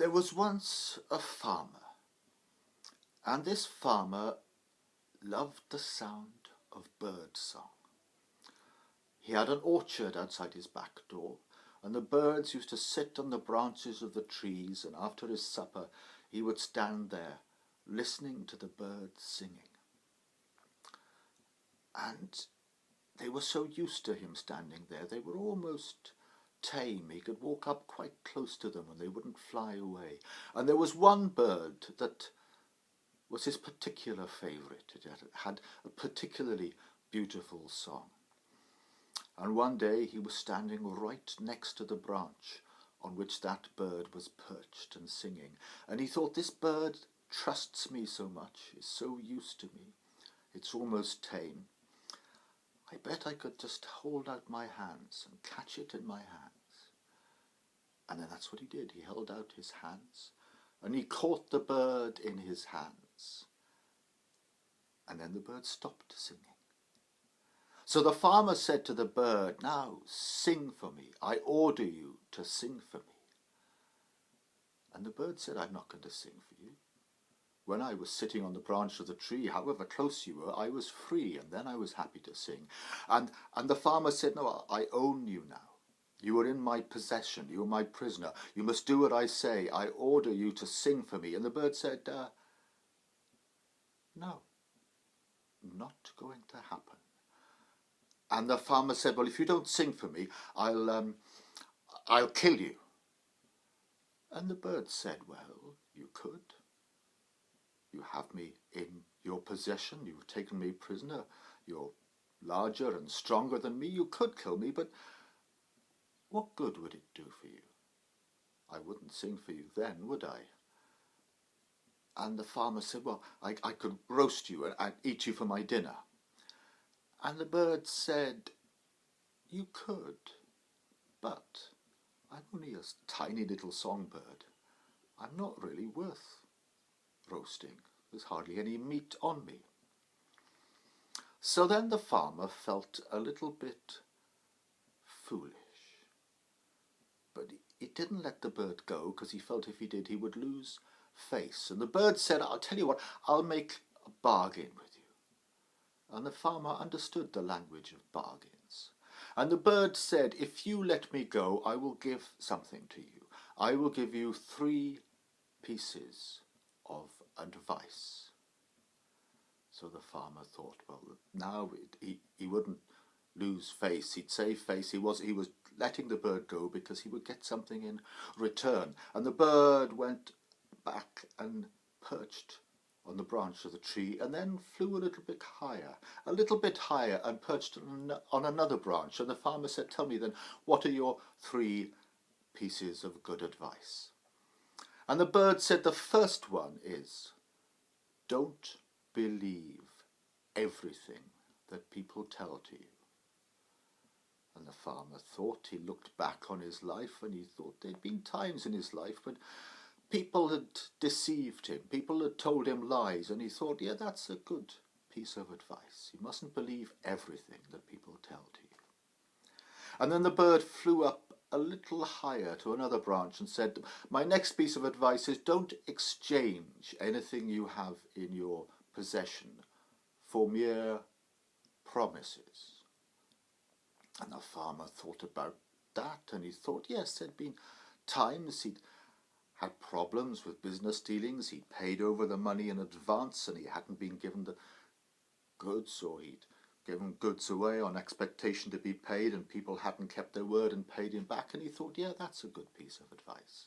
There was once a farmer, and this farmer loved the sound of bird song. He had an orchard outside his back door, and the birds used to sit on the branches of the trees, and after his supper he would stand there listening to the birds singing. And they were so used to him standing there, they were almost tame. He could walk up quite close to them and they wouldn't fly away. And there was one bird that was his particular favourite. It had a particularly beautiful song. And one day he was standing right next to the branch on which that bird was perched and singing. And he thought, this bird trusts me so much, is so used to me, it's almost tame. I bet I could just hold out my hands and catch it in my hands. And then that's what he did. He held out his hands and he caught the bird in his hands. And then the bird stopped singing. So the farmer said to the bird, now sing for me. I order you to sing for me. And the bird said, I'm not going to sing for you. When I was sitting on the branch of the tree, however close you were, I was free, and then I was happy to sing. And the farmer said, no, I own you now. You are in my possession. You are my prisoner. You must do what I say. I order you to sing for me. And the bird said, no, not going to happen. And the farmer said, well, if you don't sing for me, I'll kill you. And the bird said, well, you could. You have me in your possession. You've taken me prisoner. You're larger and stronger than me. You could kill me, but what good would it do for you? I wouldn't sing for you then, would I? And the farmer said, well, I could roast you and eat you for my dinner. And the bird said, you could, but I'm only a tiny little songbird. I'm not really worth roasting. There's hardly any meat on me. So then the farmer felt a little bit foolish. But he didn't let the bird go because he felt if he did he would lose face. And the bird said, I'll tell you what, I'll make a bargain with you. And the farmer understood the language of bargains. And the bird said, if you let me go, I will give something to you. I will give you 3 pieces of advice. So the farmer thought, well, now he wouldn't lose face. He'd save face. He was letting the bird go because he would get something in return. And the bird went back and perched on the branch of the tree and then flew a little bit higher and perched on another branch. And the farmer said, tell me then, what are your 3 pieces of good advice? And the bird said, the first one is, don't believe everything that people tell to you. And the farmer thought, he looked back on his life and he thought there'd been times in his life when people had deceived him, people had told him lies, and he thought, yeah, that's a good piece of advice. You mustn't believe everything that people tell to you. And then the bird flew up a little higher to another branch and said, my next piece of advice is don't exchange anything you have in your possession for mere promises. And the farmer thought about that and he thought, yes, there'd been times he'd had problems with business dealings. He'd paid over the money in advance and he hadn't been given the goods, or he'd given goods away on expectation to be paid and people hadn't kept their word and paid him back. And he thought, yeah, that's a good piece of advice.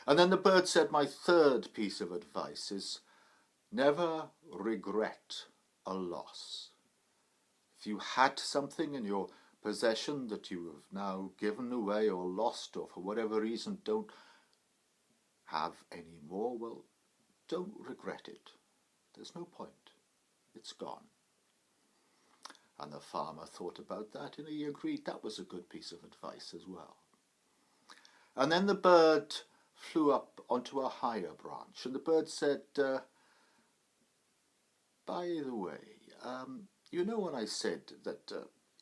And then the bird said, my 3rd piece of advice is never regret a loss. If you had something in your possession that you have now given away or lost, or for whatever reason don't have any more, well, don't regret it. There's no point. It's gone. And the farmer thought about that and he agreed that was a good piece of advice as well. And then the bird flew up onto a higher branch and the bird said, by the way, you know when I said that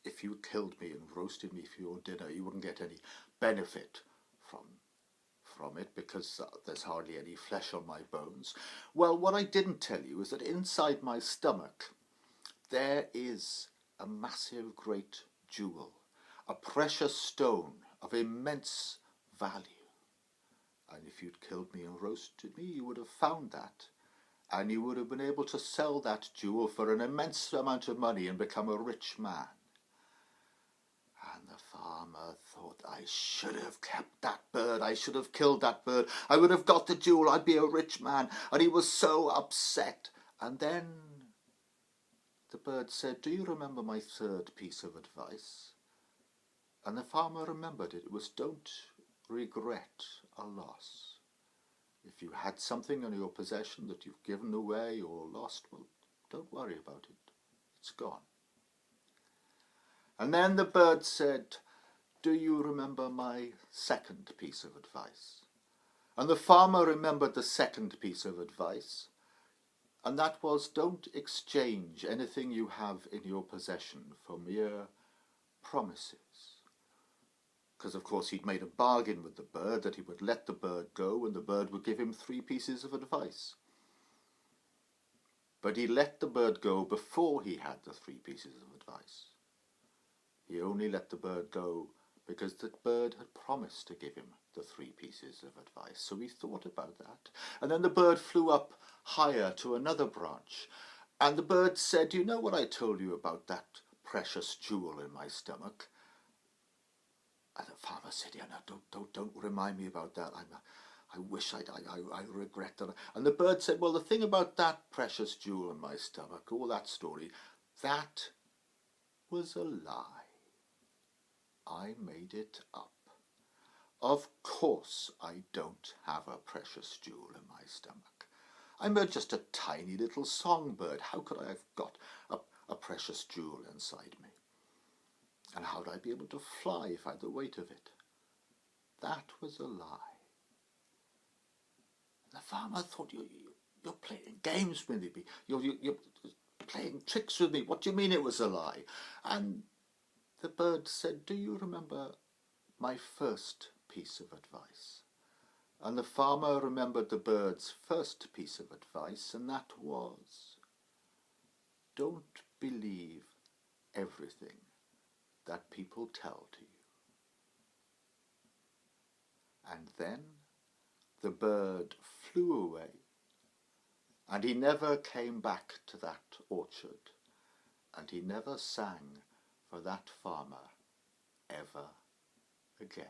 if you killed me and roasted me for your dinner, you wouldn't get any benefit from it because there's hardly any flesh on my bones. Well, what I didn't tell you is that inside my stomach there is a massive great jewel, a precious stone of immense value. And if you'd killed me and roasted me, you would have found that, and you would have been able to sell that jewel for an immense amount of money and become a rich man. And the farmer thought, I should have kept that bird, I should have killed that bird, I would have got the jewel, I'd be a rich man. And he was so upset. And then the bird said, do you remember my third piece of advice? And the farmer remembered it. It was, don't regret a loss. If you had something in your possession that you've given away or lost, well, don't worry about it. It's gone. And then the bird said, do you remember my second piece of advice? And the farmer remembered the second piece of advice, and that was, don't exchange anything you have in your possession for mere promises. Because, of course, he'd made a bargain with the bird that he would let the bird go and the bird would give him 3 pieces of advice. But he let the bird go before he had the 3 pieces of advice. He only let the bird go because the bird had promised to give him the 3 pieces of advice. So he thought about that. And then the bird flew up higher to another branch. And the bird said, you know what I told you about that precious jewel in my stomach? And the farmer said, yeah, no, don't remind me about that. I wish I regret that. And the bird said, well, the thing about that precious jewel in my stomach, all that story, that was a lie. I made it up. Of course I don't have a precious jewel in my stomach. I'm just a tiny little songbird. How could I have got a precious jewel inside me? And how would I be able to fly if I had the weight of it? That was a lie. And the farmer thought, you're playing games with me. You're playing tricks with me. What do you mean it was a lie? And the bird said, do you remember my first piece of advice? And the farmer remembered the bird's first piece of advice, and that was, don't believe everything that people tell to you. And then the bird flew away, and he never came back to that orchard, and he never sang for that farmer ever again.